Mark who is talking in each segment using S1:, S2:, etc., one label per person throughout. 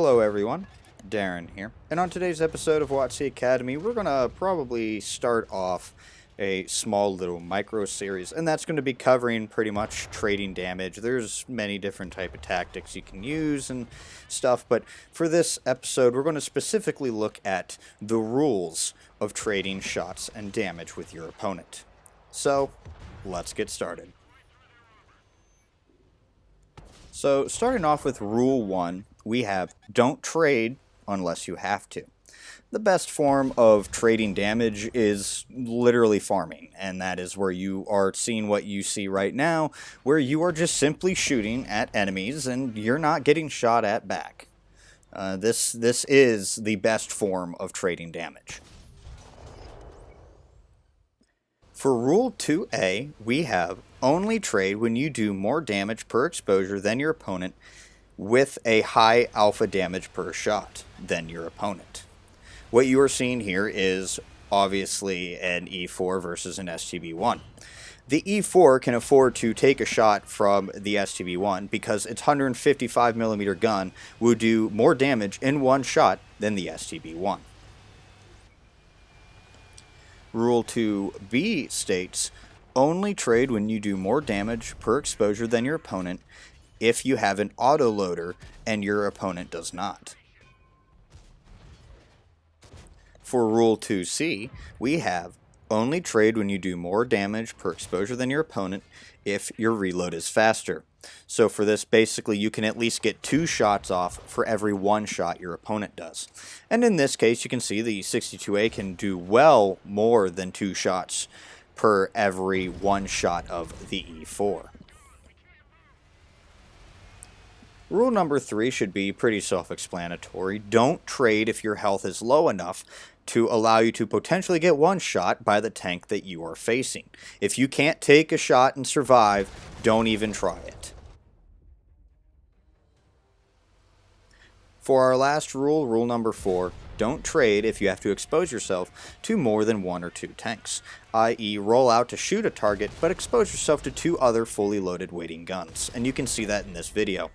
S1: Hello everyone, Darren here, and on today's episode of WoTC Academy we're going to probably start off a small little micro series, and that's going to be covering pretty much trading damage. There's many different type of tactics you can use and stuff, but for this episode we're going to specifically look at the rules of trading shots and damage with your opponent. So let's get started. So starting off with rule 1, we have don't trade unless you have to. The best form of trading damage is literally farming, and that is where you are seeing what you see right now, where you are just simply shooting at enemies and you're not getting shot at back. This is the best form of trading damage. For Rule 2A, we have only trade when you do more damage per exposure than your opponent with a high alpha damage per shot than your opponent. What you are seeing here is obviously an E4 versus an STB1. The E4 can afford to take a shot from the STB1 because its 155mm gun will do more damage in one shot than the STB1. Rule 2B states, only trade when you do more damage per exposure than your opponent if you have an autoloader and your opponent does not. For Rule 2C, we have only trade when you do more damage per exposure than your opponent if your reload is faster. So for this, basically, you can at least get 2 shots off for every 1 shot your opponent does. And in this case, you can see the 62A can do well more than 2 shots per every 1 shot of the E4. Rule number 3 should be pretty self-explanatory. Don't trade if your health is low enough to allow you to potentially get 1 shot by the tank that you are facing. If you can't take a shot and survive, don't even try it. For our last rule, rule number 4, don't trade if you have to expose yourself to more than 1 or 2 tanks, i.e. roll out to shoot a target, but expose yourself to 2 other fully loaded waiting guns, and you can see that in this video.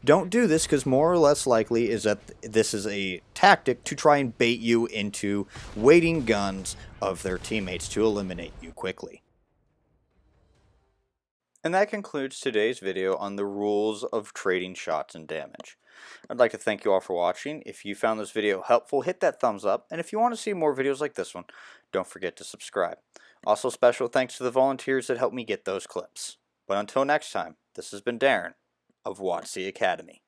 S1: Don't do this because more or less likely is that this is a tactic to try and bait you into waiting guns of their teammates to eliminate you quickly. And that concludes today's video on the rules of trading shots and damage. I'd like to thank you all for watching. If you found this video helpful, hit that thumbs up, and if you want to see more videos like this one, don't forget to subscribe. Also, special thanks to the volunteers that helped me get those clips. But until next time, this has been Darren of WoTC Academy.